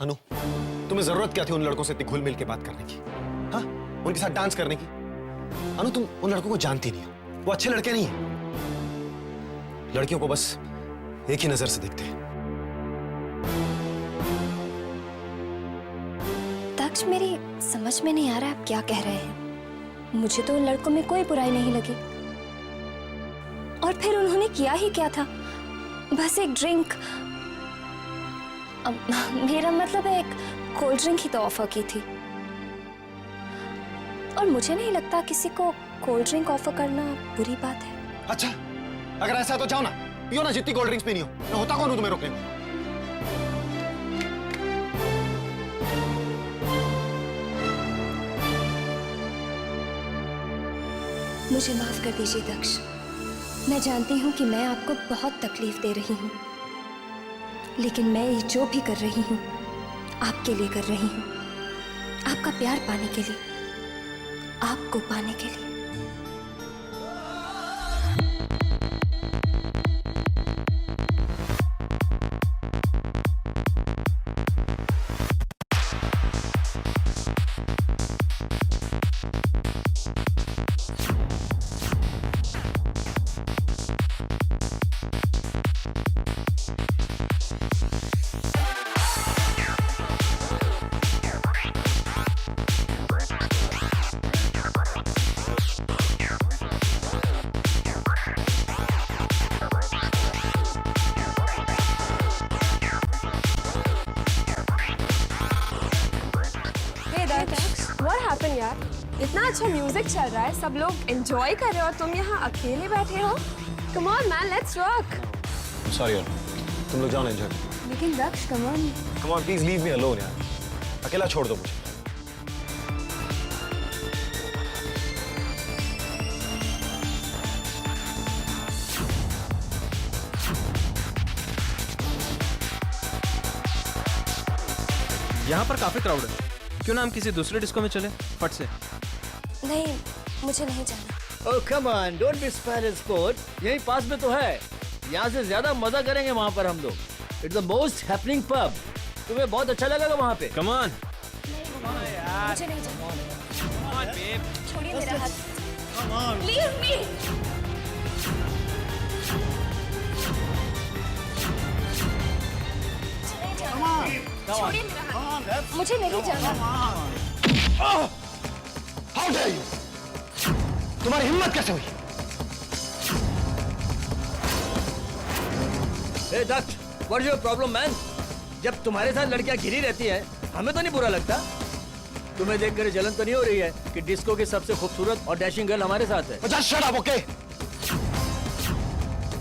अनु, तुम्हें जरूरत क्या थी उन लड़कों से इतनी घुल मिल के बात करने की? हाँ, उनके साथ डांस करने की? अनु, तुम उन लड़कों को जानती नहीं हो, वो अच्छे लड़के नहीं हैं। लड़कियों को बस एक ही नजर से देखते हैं। दक्ष, मेरी समझ में नहीं आ रहा आप क्या कह रहे हैं। मुझे तो उन लड़कों में कोई बुराई नहीं लगी। और फिर उन्होंने किया ही क्या था? बस एक ड्रिंक, मेरा मतलब है एक कोल्ड ड्रिंक ही तो ऑफर की थी। और मुझे नहीं लगता किसी को कोल्ड ड्रिंक ऑफर करना बुरी बात है। अच्छा, अगर ऐसा है तो जाओ ना, पियो ना जितनी कोल्ड ड्रिंक्स पीनी हो। मैं होता कौन हूं तुम्हें रोकने को? मुझे माफ कर दीजिए दक्ष, मैं जानती हूँ कि मैं आपको बहुत तकलीफ दे रही हूँ, लेकिन मैं ये जो भी कर रही हूँ आपके लिए कर रही हूँ। आपका प्यार पाने के लिए, आपको पाने के लिए। What happened यार? इतना अच्छा म्यूजिक चल रहा है, सब लोग एंजॉय कर रहे हो और तुम यहाँ अकेले बैठे हो? Come on man, let's rock. Sorry यार, तुम लोग जाओ ना एंजॉय। लेकिन दक्ष, come on. Come on, please leave me alone यार। अकेला छोड़ दो मुझे। यहाँ पर काफी क्राउड है, क्यों ना हम किसी दूसरे डिस्को में चले फट से? नहीं, मुझे नहीं जाना। Oh come on, don't be spoiled sport. यहीं पास में तो है, यहाँ से ज्यादा मजा करेंगे वहाँ पर हम लोग। It's the most happening pub. तुम्हें बहुत अच्छा लगेगा वहाँ पे। Come on. मुझे नहीं जाना। छोड़िए मेरा हाथ। Leave me. छोड़िए मेरा हाथ। मुझे नहीं जाना। How dare you? तुम्हारी हिम्मत कैसे हुई? Hey Daksha, what's your problem man? जब तुम्हारे साथ लड़कियां घिरी रहती हैं, हमें तो नहीं बुरा लगता। तुम्हें देखकर जलन तो नहीं हो रही है कि डिस्को की सबसे खूबसूरत और डैशिंग गर्ल हमारे साथ है? Just shut up, okay?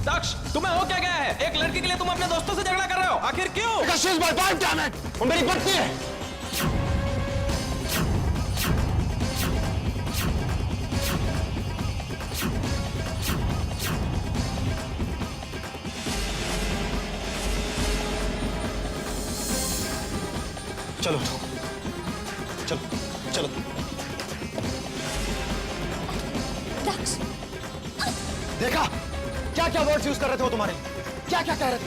दक्ष, तुम्हें हो क्या गया है? एक लड़की के लिए तुम अपने दोस्तों से झगड़ा कर रहे हो, आखिर क्यों? Because she's my wife, damn it! वो मेरी पत्नी है। चलो चलो चलो। दक्ष, देखा क्या क्या वर्ड्स यूज कर रहे थे वो तुम्हारे? क्या क्या कह रहे थे?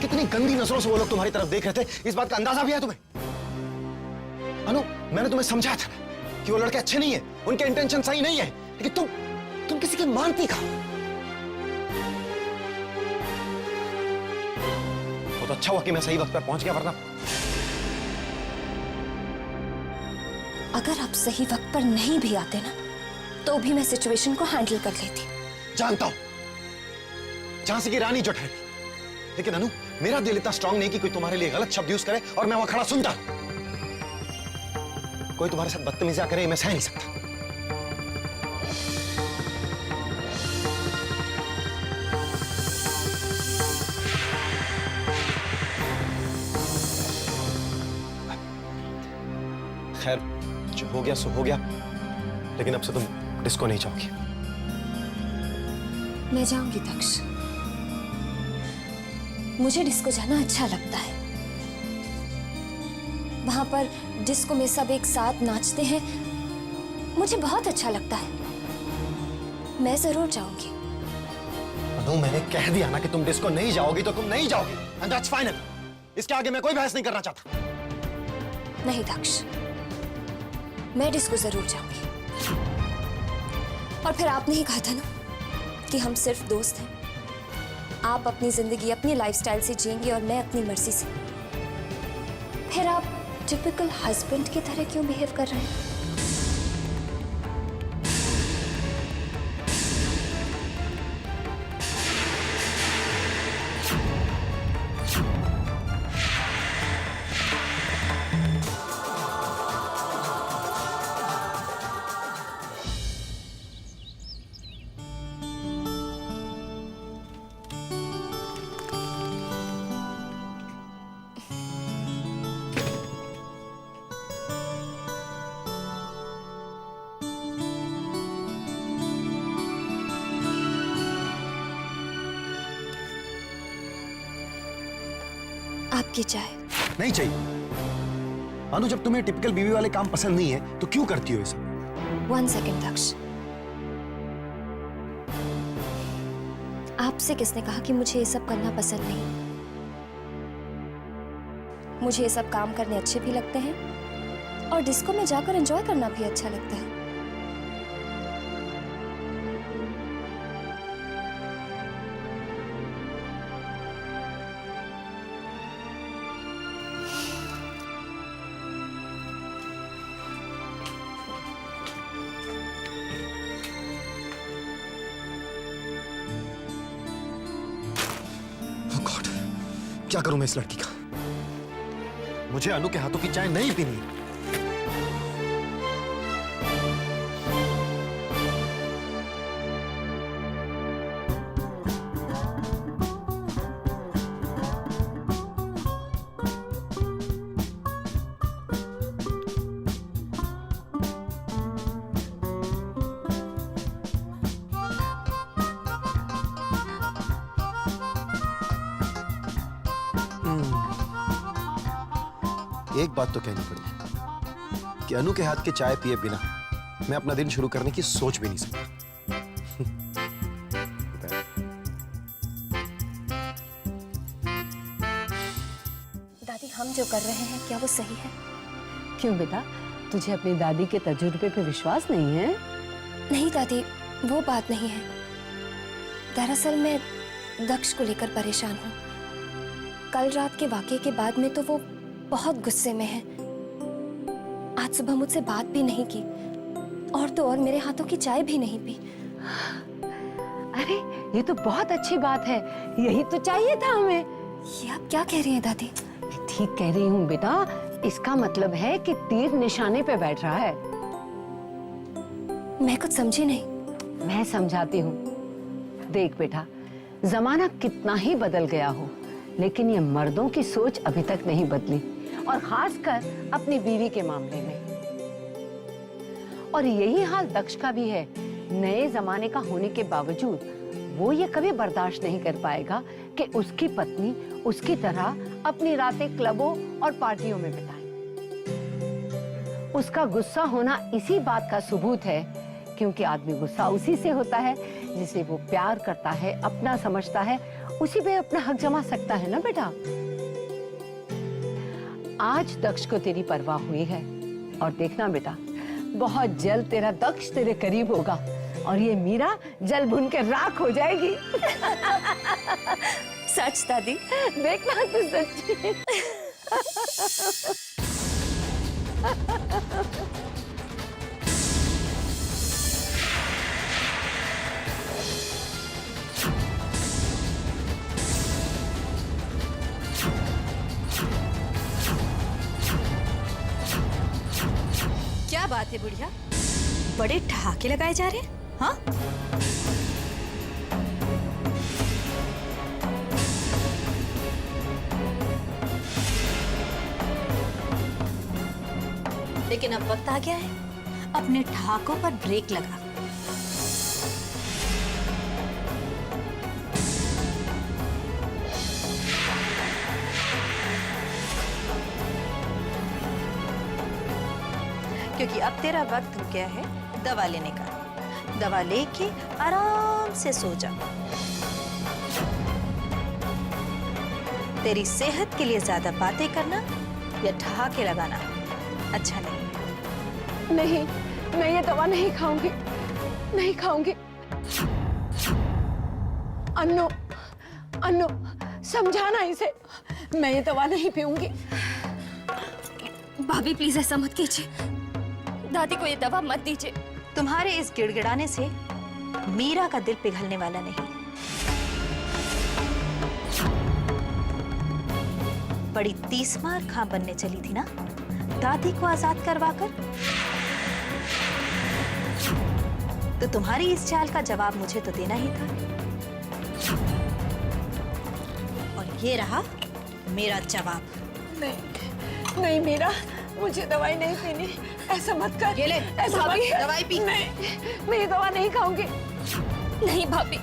कितनी गंदी नजरों से वो लोग तुम्हारी तरफ देख रहे थे, इस बात का अंदाजा भी है तुम्हें? अनु, मैंने तुम्हें समझाया था कि वो लड़के अच्छे नहीं है, उनके इंटेंशन सही नहीं है, लेकिन तुम किसी की मानती कहां? बहुत अच्छा हुआ कि मैं सही वक्त पर पहुंच गया, वरना अगर आप सही वक्त पर नहीं भी आते ना, तो भी मैं सिचुएशन को हैंडल कर लेती। जानता हूं झांसी की रानी जो ठहरी, लेकिन अनु, मेरा दिल इतना स्ट्रांग नहीं कि कोई तुम्हारे लिए गलत शब्द यूज करे और मैं वहां खड़ा सुनता। कोई तुम्हारे साथ बदतमीजियां करे, मैं सह नहीं सकता। खैर, जो हो गया सो हो गया, लेकिन अब से तुम डिस्को नहीं जाओगी। मैं जाऊंगी दक्ष, मुझे डिस्को जाना अच्छा लगता है। वहां पर डिस्को में सब एक साथ नाचते हैं, मुझे बहुत अच्छा लगता है। मैं जरूर जाऊंगी। अनु, मैंने कह दिया ना कि तुम डिस्को नहीं जाओगी तो तुम नहीं जाओगी, and that's final. इसके आगे मैं कोई बहस नहीं करना चाहता। नहीं दक्ष, मैं डिस्को जरूर जाऊंगी। और फिर आपने ही कहा था ना कि हम सिर्फ दोस्त हैं। आप अपनी जिंदगी अपनी लाइफस्टाइल से जिएंगे और मैं अपनी मर्जी से। फिर आप टिपिकल हस्बैंड की तरह क्यों बिहेव कर रहे हैं? आपकी चाय। नहीं चाहिए। अनु, जब तुम्हें टिपिकल बीवी वाले काम पसंद नहीं है तो क्यों करती हो ये सब? 1 सेकेंड दक्ष, आपसे किसने कहा कि मुझे ये सब करना पसंद नहीं? मुझे ये सब काम करने अच्छे भी लगते हैं और डिस्को में जाकर एंजॉय करना भी अच्छा लगता है। क्या करूं मैं इस लड़की का? मुझे अनु के हाथों की चाय नहीं पीनी है। एक बात तो कहनी पड़ी कि अनु के हाथ के चाय पिए बिना मैं अपना दिन शुरू करने की सोच भी नहीं सकता। दादी, हम जो कर रहे हैं क्या वो सही है? क्यों बेटा, तुझे अपनी दादी के तजुर्बे पे विश्वास नहीं है? नहीं दादी, वो बात नहीं है। दरअसल मैं दक्ष को लेकर परेशान हूँ। कल रात के वाकये के बाद में तो वो बहुत गुस्से में है। आज सुबह मुझसे बात भी नहीं की और तो और मेरे हाथों की चाय भी नहीं पी। अरे ये तो बहुत अच्छी बात है, यही तो चाहिए था हमें। ये आप क्या कह रही हैं दादी? मैं ठीक कह रही हूँ बेटा, इसका मतलब है कि तीर निशाने पे बैठ रहा है। मैं कुछ समझी नहीं। मैं समझाती हूँ। देख बेटा, जमाना कितना ही बदल गया हो, लेकिन ये मर्दों की सोच अभी तक नहीं बदली, और खासकर अपनी बीवी के मामले में। और यही हाल दक्ष का भी है। नए जमाने का होने के बावजूद वो ये कभी बर्दाश्त नहीं कर पाएगा कि उसकी पत्नी उसकी तरह अपनी रातें क्लबों और पार्टियों में बिताए। उसका गुस्सा होना इसी बात का सबूत है, क्योंकि आदमी गुस्सा उसी से होता है जिसे वो प्यार करता है, अपना समझता है, उसी पे अपना हक जमा सकता है ना बेटा। आज दक्ष को तेरी परवाह हुई है, और देखना बेटा, बहुत जल्द तेरा दक्ष तेरे करीब होगा और ये मीरा जल भुन के राख हो जाएगी। सच दादी? देखना तू सच्ची। क्या बात है बुढ़िया, बड़े ठहाके लगाए जा रहे हैं? हाँ, लेकिन अब वक्त आ गया है अपने ठहाकों पर ब्रेक लगा। क्योंकि अब तेरा वक्त हो गया है दवा लेने का। दवा लेके आराम से सो जा। तेरी सेहत के लिए ज्यादा बातें करना या ठहाके लगाना अच्छा नहीं। नहीं, मैं ये दवा नहीं खाऊंगी, नहीं खाऊंगी। अन्नू, अन्नू, समझाना इसे, मैं ये दवा नहीं पीऊंगी। भाभी प्लीज ऐसा मत कीजिए, दादी को ये दवा मत दीजिए। तुम्हारे इस गिड़गिड़ाने से मीरा का दिल पिघलने वाला नहीं। बड़ी तीसमार खां बनने चली थी ना दादी को आजाद करवाकर, तो तुम्हारी इस चाल का जवाब मुझे तो देना ही था। और ये रहा मेरा जवाब। नहीं, नहीं मीरा, मुझे दवाई नहीं पीनी, ऐसा मत कर। ये ले, ऐसा मत कर। दवाई पी। नहीं, मैं ये दवा नहीं खाऊंगी। नहीं भाभी,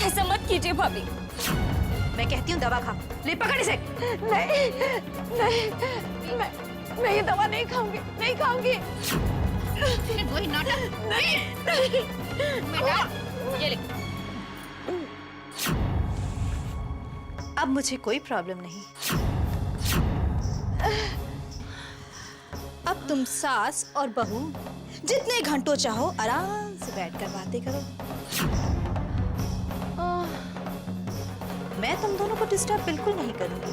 ऐसा मत कीजिए भाभी। मैं कहती हूँ दवा खा, ले पकड़ इसे। नहीं, नहीं, मैं ये दवा नहीं खाऊंगी, नहीं खाऊंगी। फिर वही नाटक। नहीं, नहीं। बेटा, ये ले। अब मुझे कोई प्रॉब्लम नहीं। अब तुम सास और बहू जितने घंटों चाहो आराम से बैठकर बातें करो। मैं तुम दोनों को डिस्टर्ब बिल्कुल नहीं करूंगी।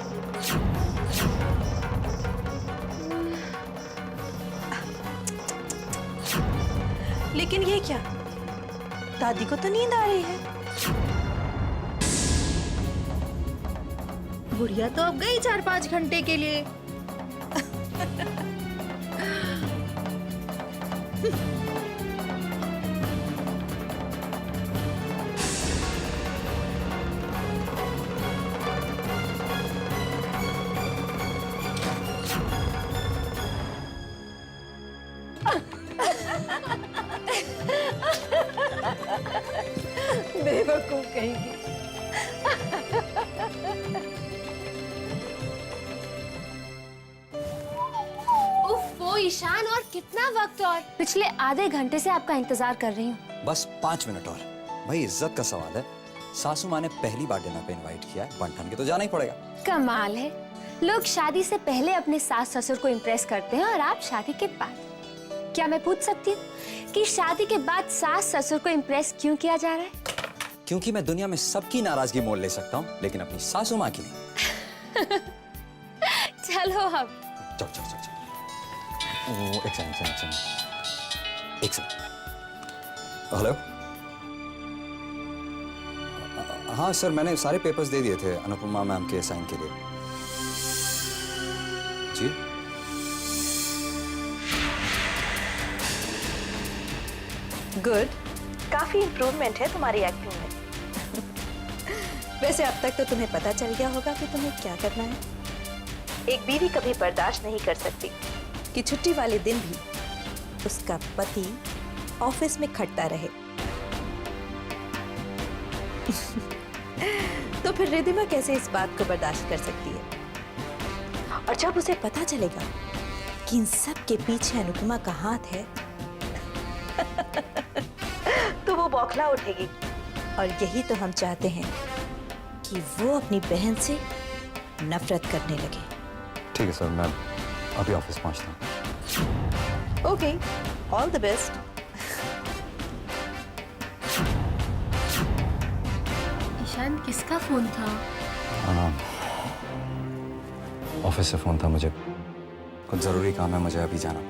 लेकिन ये क्या, दादी को तो नींद आ रही है। बुढ़िया तो अब गई 4-5 घंटे के लिए। बेवकूफ कहेगी। वो ईशान, और कितना वक्त? और पिछले आधे घंटे से आपका इंतजार कर रही हूँ। बस 5 मिनट और। भाई इज्जत का सवाल है, सासू माँ ने पहली बार डिनर पे इनवाइट किया है, बन ठन के तो जाना ही पड़ेगा। कमाल है, लोग शादी से पहले अपने सास ससुर को इम्प्रेस करते हैं और आप शादी के बाद। क्या मैं पूछ सकती हूँ कि शादी के बाद सास ससुर को इम्प्रेस क्यों किया जा रहा है? क्योंकि मैं दुनिया में सबकी नाराजगी मोल ले सकता हूँ, लेकिन अपनी सासू माँ की नहीं। चलो अब। चल चल चल चल। एक सेकंड। हेलो। हाँ सर, मैंने सारे पेपर्स दे दिए थे अनुपमा मैम के साइन के लिए। जी गुड, काफी इम्प्रूवमेंट है तुम्हारी एक्टिंग में। वैसे अब तक तो तुम्हें पता चल गया होगा कि तुम्हें क्या करना है। एक बीवी कभी बर्दाश्त नहीं कर सकती कि छुट्टी वाले दिन भी उसका पति ऑफिस में खटता रहे। तो फिर रिद्धिमा कैसे इस बात को बर्दाश्त कर सकती है? और जब उसे पता चलेगा कि इन सब के पीछे अनुपमा का हाथ है, तो वो बौखला उठेगी। और यही तो हम चाहते हैं कि वो अपनी बहन से नफरत करने लगे। ठीक है सर, मैं अभी ऑफिस पहुंचता हूँ। Okay, all the best. Ishan, किसका फोन था? ऑफिस से फोन था, मुझे कुछ जरूरी काम है, मुझे अभी जाना।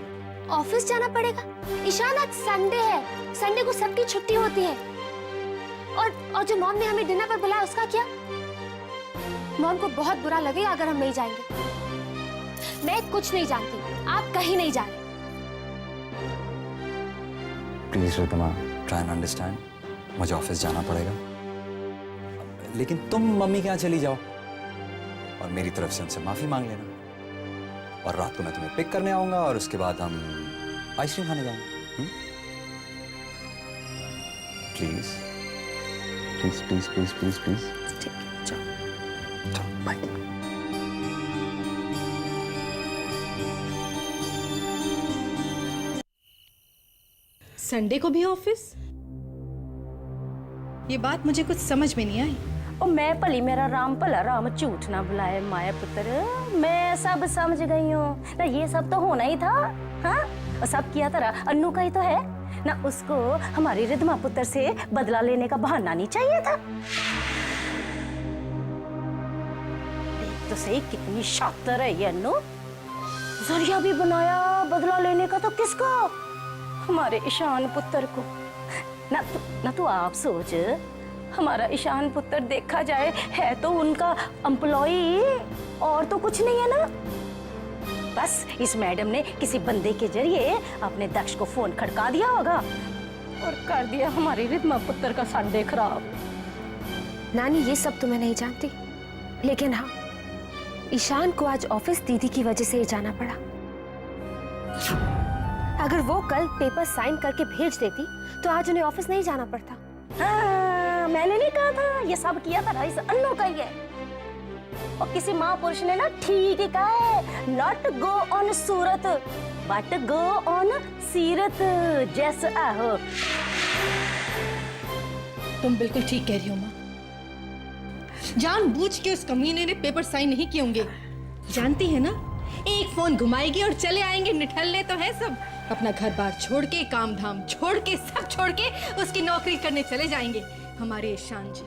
ऑफिस जाना पड़ेगा? ईशान, आज संडे है, संडे को सबकी छुट्टी होती है। और जो मॉम ने हमें डिनर पर बुलाया उसका क्या? मॉम को बहुत बुरा लगेगा अगर हम नहीं जाएंगे। मैं कुछ नहीं जानती, आप कहीं नहीं जा रहे। Please Riddhima, try and understand, मुझे ऑफिस जाना पड़ेगा। लेकिन तुम मम्मी के यहाँ चली जाओ और मेरी तरफ से उनसे माफी मांग लेना। और रात को मैं तुम्हें पिक करने आऊंगा और उसके बाद हम आइसक्रीम खाने जाएंगे। Please please please please please please. ठीक है, जाओ। चलो बाय। संडे को भी ऑफिस? ये बात मुझे कुछ समझ में नहीं आई। ओ मैं भली मेरा राम भला राम झूठ ना बुलाए माया पुत्र, मैं सब समझ गई हूँ ना, ये सब तो होना ही था। हाँ, और सब किया तेरा अन्नू का ही तो है ना, उसको हमारी रिधमा पुत्र से बदला लेने का बहाना नहीं चाहिए था। देख तो सही कितनी शातिर है ये अन्नू, जरिया भी बनाया बदला लेने का, तो किसको? हमारे ईशान पुत्र को। ना तू आप सोच, हमारा ईशान पुत्र देखा जाए है तो उनका एम्प्लॉई, और तो कुछ नहीं है ना। बस इस मैडम ने किसी बंदे के जरिए अपने दक्ष को फोन खड़का दिया होगा और कर दिया हमारी रिधमा पुत्र का संडे खराब। नानी ये सब तो मैं नहीं जानती, लेकिन हाँ, ईशान को आज ऑफिस दीदी की वजह से ही जाना पड़ा। अगर वो कल पेपर साइन करके भेज देती तो आज उन्हें ऑफिस नहीं जाना पड़ता। हाँ, मैंने नहीं कहा था, ये सब किया था इस अन्नू का ही है। और किसी महापुरुष ने ना ठीक ही कहा है, not go on Surat but go on सीरत, जैसे आहो। तुम बिल्कुल ठीक कह रही हो माँ, जानबूझ के उस कमीने ने पेपर साइन नहीं किए होंगे। जानती है ना, एक फोन घुमाएगी और चले आएंगे, निठल्ले तो है सब। अपना घर बार छोड़ के, काम धाम छोड़ के, सब छोड़ के उसकी नौकरी करने चले जाएंगे हमारे ईशान जी।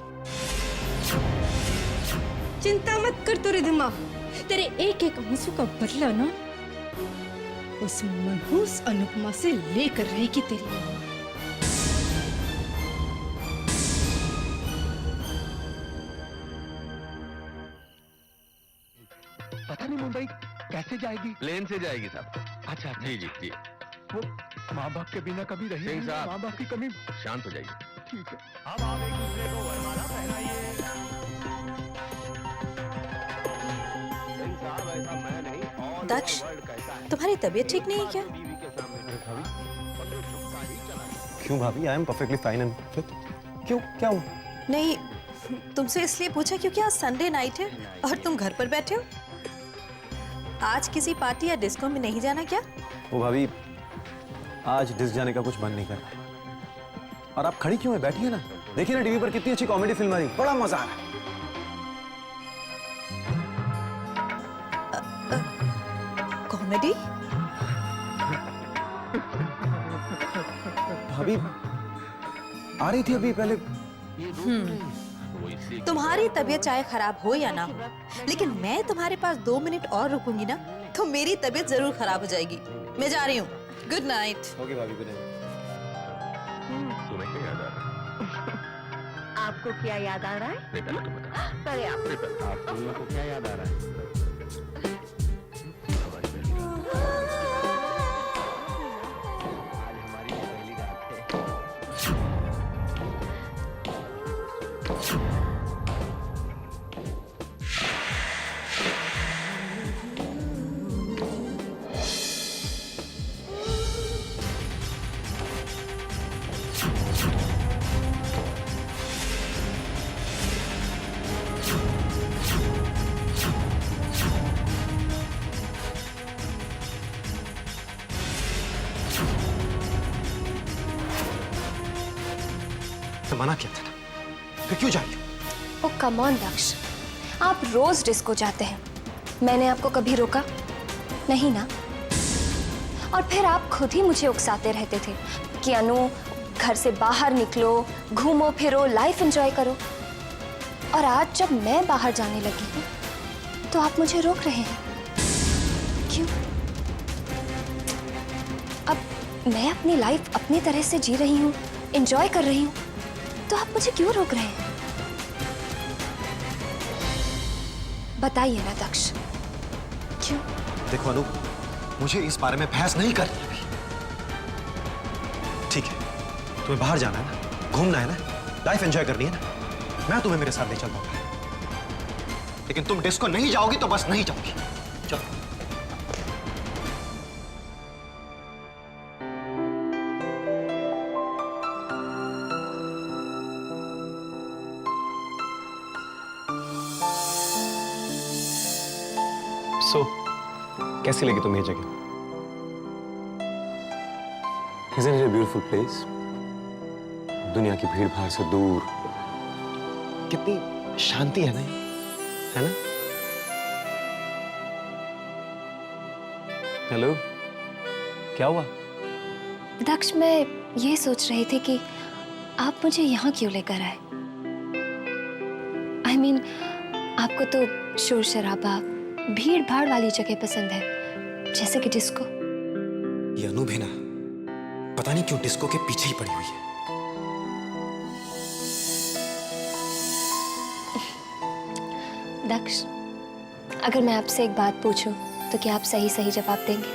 चिंता मत कर तू रिधमा, तेरे एक एक आंसू का बदला ना उस मनहूस अनुपमा से लेकर रहेगी तेरी। पता नहीं मुंबई कैसे जाएगी? प्लेन से जाएगी साहब। अच्छा जी जी जी। वो माँ बाप के बिना कभी रही सिंह साहब, माँ बाप की कमी। शांत हो जाइए। ठीक है, अब आप एक दूसरे को वरमाला पहनाइए। सिंह साहब, ऐसा मैं नहीं, और दक्ष, वर्ल्ड कहता है। तुम्हारी तबीयत ठीक नहीं है क्या? बीवी के सामने चुपका ही चला गया। क्यों भाभी? I am perfectly fine and fit. क्यों, क्या हुआ? नहीं, तुमसे इसलिए पूछा क्योंकि आज संडे नाइट है और तुम घर पर बैठे हो। आज किसी पार्टी या डिस्को में नहीं जाना क्या? वो भाभी, आज डिस्क जाने का कुछ मन नहीं कर रहा। और आप खड़ी क्यों है? बैठिए ना, देखिए ना टीवी पर कितनी अच्छी कॉमेडी फिल्म आ रही, बड़ा मजा आ रहा है। कॉमेडी? भाभी आ रही थी अभी पहले। तुम्हारी तबीयत चाहे खराब हो या ना हो, लेकिन मैं तुम्हारे पास 2 मिनट और रुकूंगी ना तो मेरी तबीयत जरूर खराब हो जाएगी। मैं जा रही हूँ, गुड नाइट। ओके भाभी, गुड नाइट। तुम्हें क्या याद आ रहा है? आपको क्या याद आ रहा है? नहीं, पहले तुम बताओ। अरे आप आप दोनों को क्या याद आ रहा है? हमारी पहली रात। आज हमारी पहली रात है। तो मना किया था ना, फिर क्यों जा रही हो? ओ कम ऑन दक्ष, आप रोज डिस्को जाते हैं, मैंने आपको कभी रोका नहीं ना। और फिर आप खुद ही मुझे उकसाते रहते थे कि अनु घर से बाहर निकलो, घूमो फिरो, लाइफ एंजॉय करो। और आज जब मैं बाहर जाने लगी हूँ तो आप मुझे रोक रहे हैं, क्यों? अब मैं अपनी लाइफ अपनी तरह से जी रही हूँ, एंजॉय कर रही हूँ, तो आप मुझे क्यों रोक रहे हैं? बताइए ना दक्ष, क्यों? देखो अनु, मुझे इस बारे में बहस नहीं करनी अभी। ठीक है, तुम्हें बाहर जाना है ना, घूमना है ना, लाइफ एंजॉय करनी है ना, मैं तुम्हें मेरे साथ ले चल पाऊंगा। लेकिन तुम डिस्को नहीं जाओगी तो बस नहीं जाओगी। चलो। कैसी लगी तुम्हें ये जगह? Isn't it a beautiful place? दुनिया की भीड़ भाड़ से दूर, कितनी शांति है ना, है ना? हेलो, क्या हुआ? दक्ष, मैं ये सोच रही थी कि आप मुझे यहाँ क्यों लेकर आए। I mean, आपको तो शोर शराबा, भीड़ भाड़ वाली जगह पसंद है, जैसे कि डिस्को। ये अनु भी ना, पता नहीं क्यों डिस्को के पीछे ही पड़ी हुई है। दक्ष, अगर मैं आपसे एक बात पूछूं, तो क्या आप सही सही जवाब देंगे?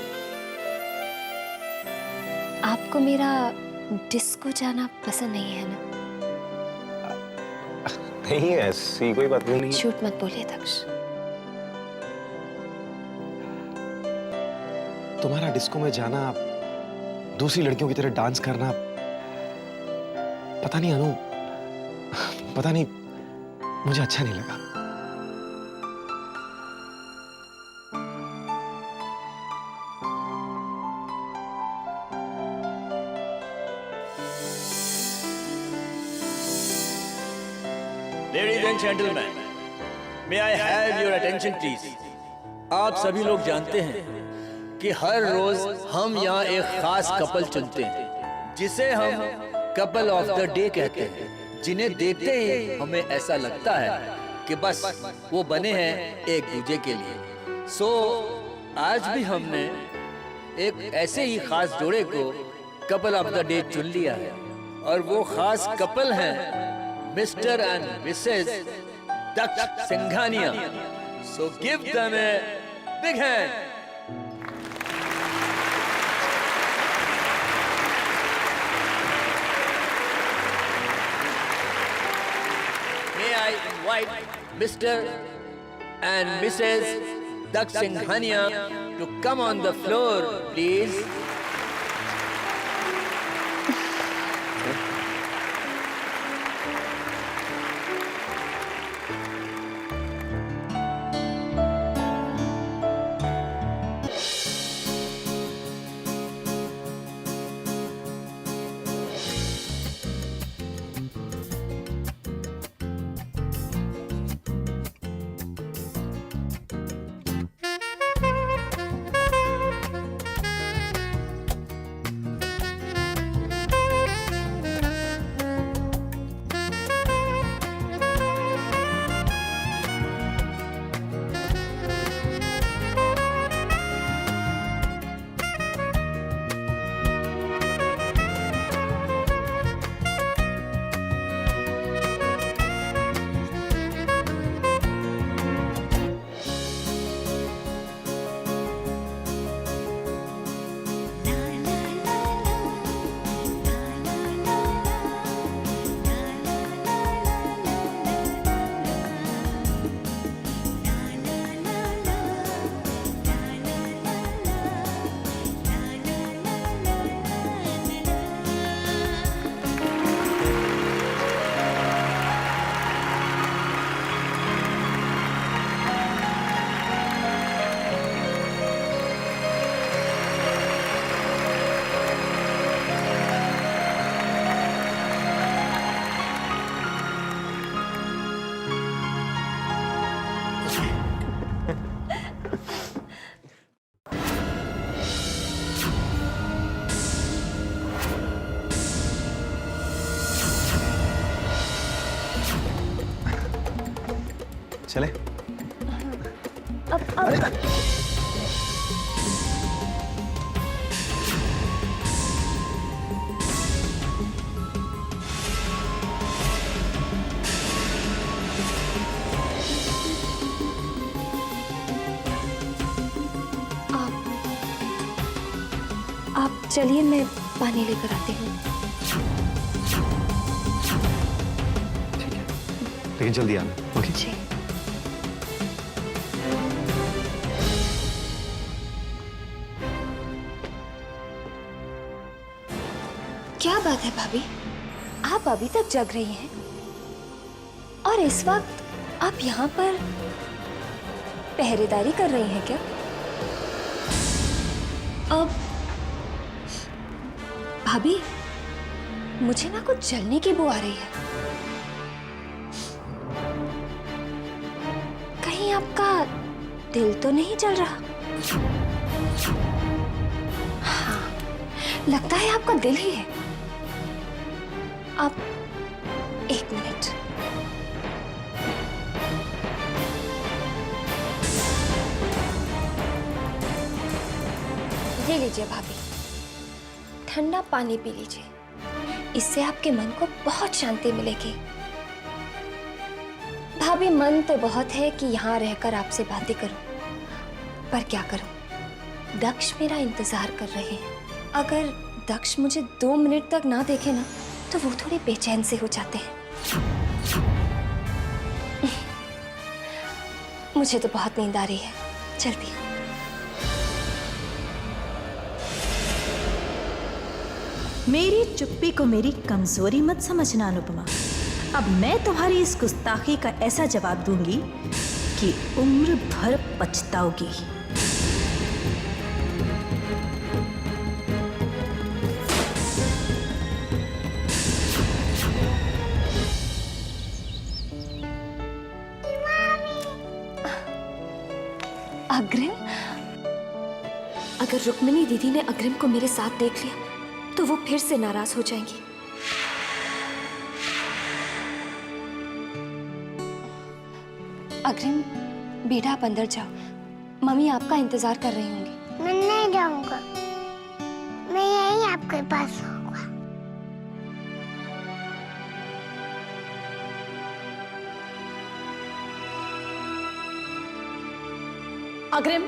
आपको मेरा डिस्को जाना पसंद नहीं है ना? नहीं, ऐसी कोई बात नहीं। झूठ मत बोलिए दक्ष। तुम्हारा डिस्को में जाना, दूसरी लड़कियों की तरह डांस करना, पता नहीं अनु, पता नहीं, मुझे अच्छा नहीं लगा। Ladies and gentlemen, may I have your attention please? आप सभी लोग जानते हैं कि हर रोज हम यहाँ एक खास कपल चुनते हैं, जिसे हम कपल ऑफ द डे कहते हैं, जिन्हें देखते ही हमें ऐसा लगता है कि बस वो बने हैं एक दूसरे के लिए। सो आज भी हमने एक ऐसे ही खास जोड़े को कपल ऑफ द डे चुन लिया है, और वो खास कपल हैं Mr and Mrs Daksh Singhania. So give them a big hand. May I invite Mr. and Mrs. Daksh Singhania to come on the floor, please. चले? आप चलिए, मैं पानी लेकर आती हूँ। ठीक है, लेकिन जल्दी आना, ओके? जी। क्या बात है भाभी, आप अभी तक जग रही हैं और इस वक्त आप यहाँ पर पहरेदारी कर रही हैं क्या? अब भाभी, मुझे ना कुछ जलने की बू आ रही है। आपका दिल तो नहीं चल रहा? हाँ, लगता है आपका दिल ही है। आप एक मिनट। ये लीजिए भाभी, ठंडा पानी पी लीजिए, इससे आपके मन को बहुत शांति मिलेगी। भाभी, मन तो बहुत है कि यहाँ रहकर आपसे बातें करूं, पर क्या करूं, दक्ष मेरा इंतजार कर रहे हैं। अगर दक्ष मुझे 2 मिनट तक ना देखे ना, तो वो थोड़े बेचैन से हो जाते हैं। मुझे तो बहुत नींद आ रही है, चलती हूँ। मेरी चुप्पी को मेरी कमजोरी मत समझना अनुपमा। अब मैं तुम्हारी इस गुस्ताखी का ऐसा जवाब दूंगी कि उम्र भर पछताओगी। अग्रिम? अगर रुक्मिणी दीदी ने अग्रिम को मेरे साथ देख लिया तो वो फिर से नाराज हो जाएंगी। अग्रिम, बेटा आप अंदर जाओ, मम्मी आपका इंतजार कर रही होंगी। मैं नहीं जाऊंगा, मैं यहीं आपके पास रहूंगा। अग्रिम,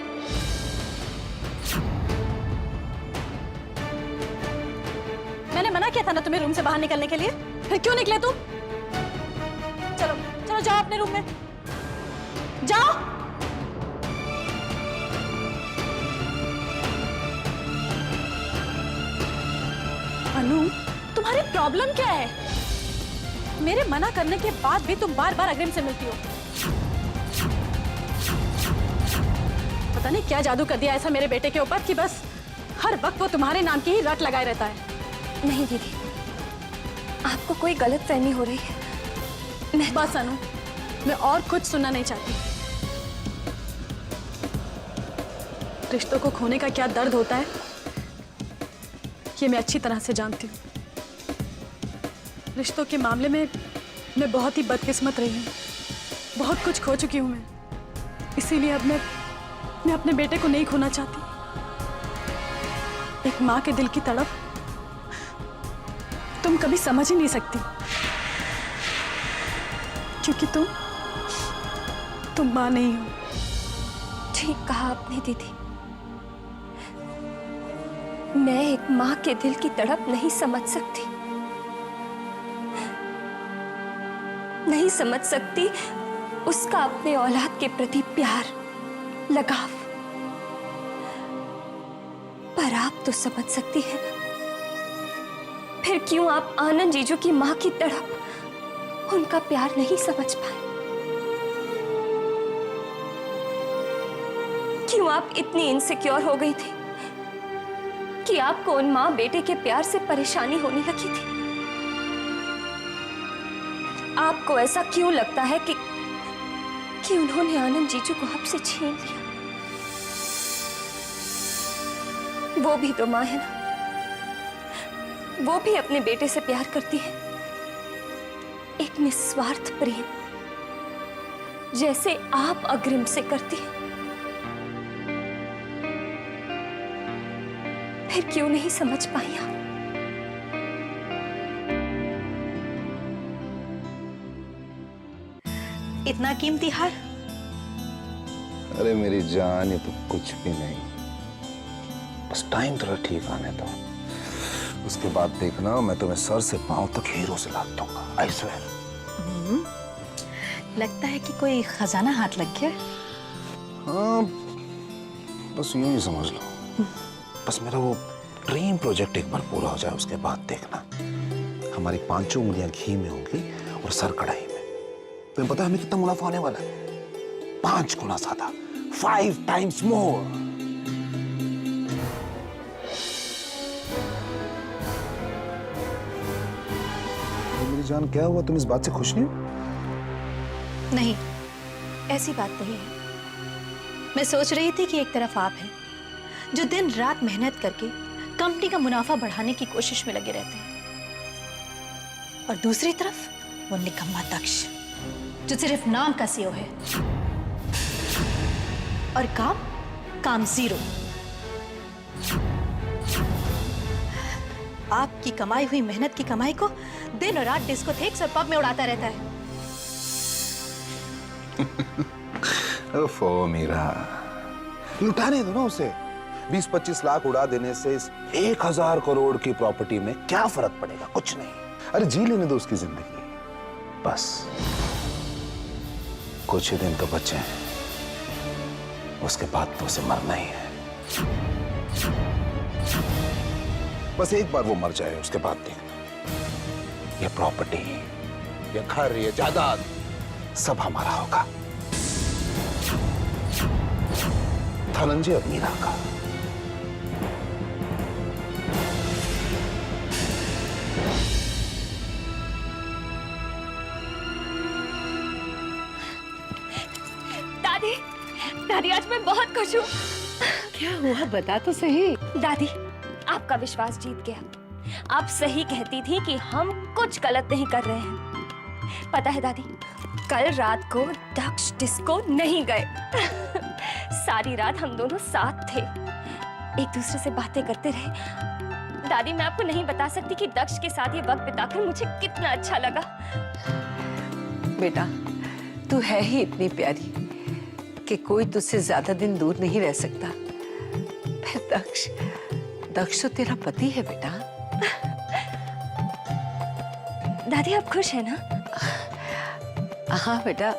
मैंने मना किया था ना तुम्हें रूम से बाहर निकलने के लिए, फिर क्यों निकले तुम? चलो चलो जाओ अपने रूम में, जाओ। अनु, तुम्हारी प्रॉब्लम क्या है? मेरे मना करने के बाद भी तुम बार बार अग्रिम से मिलती हो। पता नहीं क्या जादू कर दिया ऐसा मेरे बेटे के ऊपर कि बस हर वक्त वो तुम्हारे नाम की ही रट लगाए रहता है। नहीं दीदी, आपको कोई गलतफहमी हो रही है। बस अनु, मैं और कुछ सुनना नहीं चाहती। रिश्तों को खोने का क्या दर्द होता है ये मैं अच्छी तरह से जानती हूँ। रिश्तों के मामले में मैं बहुत ही बदकिस्मत रही हूँ, बहुत कुछ खो चुकी हूँ मैं। इसीलिए अब मैं अपने बेटे को नहीं खोना चाहती। एक माँ के दिल की तड़प तुम कभी समझ ही नहीं सकती, क्योंकि तुम माँ नहीं हो। ठीक कहा आपने दीदी, मैं एक माँ के दिल की तड़प नहीं समझ सकती, नहीं समझ सकती उसका अपने औलाद के प्रति प्यार, लगाव। पर आप तो समझ सकती हैं ना, फिर क्यों आप आनंद जीजू की माँ की तड़प, उनका प्यार नहीं समझ पाए? क्यों आप इतनी इनसिक्योर हो गई थी कि आपको उन माँ बेटे के प्यार से परेशानी होने लगी थी? आपको ऐसा क्यों लगता है कि उन्होंने आनंद जीजू को आपसे छीन लिया? वो भी तो माँ है ना, वो भी अपने बेटे से प्यार करती है, एक निस्वार्थ प्रेम, जैसे आप अग्रिम से करती हैं। फिर क्यों नहीं समझ पाई आप? इतना कीमती हार? अरे मेरी जान, ये तो कुछ भी नहीं, बस टाइम थोड़ा ठीक आने दो, उसके बाद देखना मैं तुम्हें सर से पांव तक हीरो से लाद दूंगा, आई स्वेयर। लगता है कि कोई खजाना हाथ लग गया। हाँ, बस यूं ही समझ लो। बस मेरा वो ड्रीम प्रोजेक्ट एक बार पूरा हो जाए, उसके बाद देखना हमारी 5 उंगलियां घी में होंगी और सर कढ़ाई में। तुम्हें पता है हमें कितना मुनाफा होने वाला है? 5 गुना ज्यादा, 5 times more। मेरी जान, क्या हुआ? तुम इस बात से खुश नहीं हो? नहीं, ऐसी बात नहीं है। मैं सोच रही थी कि एक तरफ आप हैं जो दिन रात मेहनत करके कंपनी का मुनाफा बढ़ाने की कोशिश में लगे रहते हैं, और दूसरी तरफ वो निकम्मा दक्ष जो सिर्फ नाम का सीईओ है और काम जीरो। आपकी कमाई हुई मेहनत की कमाई को दिन और रात डिस्कोथेक्स और पब में उड़ाता रहता है। ओफो मीरा, लुटाने दो ना उसे। 20-25 लाख उड़ा देने से इस 1000 करोड़ की प्रॉपर्टी में क्या फर्क पड़ेगा? कुछ नहीं। अरे जी लेने दो उसकी जिंदगी, बस कुछ ही दिन तो बचे हैं, उसके बाद तो उसे मरना ही है। बस एक बार वो मर जाए, उसके बाद देखना, ये प्रॉपर्टी, ये घर, ये जायदाद सब हमारा होगा, धनंजय और मीरा का। दादी, दादी आज मैं बहुत खुश हूँ। क्या हुआ बता तो सही। दादी, आपका विश्वास जीत गया। आप सही कहती थी कि हम कुछ गलत नहीं कर रहे हैं। पता है दादी, कल रात को दक्ष डिस्को नहीं गए। सारी रात हम दोनों साथ थे, एक दूसरे से बातें करते रहे। दादी, मैं आपको नहीं बता सकती कि दक्ष के साथ ये वक्त बिताकर मुझे कितना अच्छा लगा। बेटा, तू है ही इतनी प्यारी कि कोई तुझसे ज्यादा दिन दूर नहीं रह सकता। फिर दक्ष तो तेरा पति है बेटा। दादी, आप खुश हैं ना? हाँ बेटा,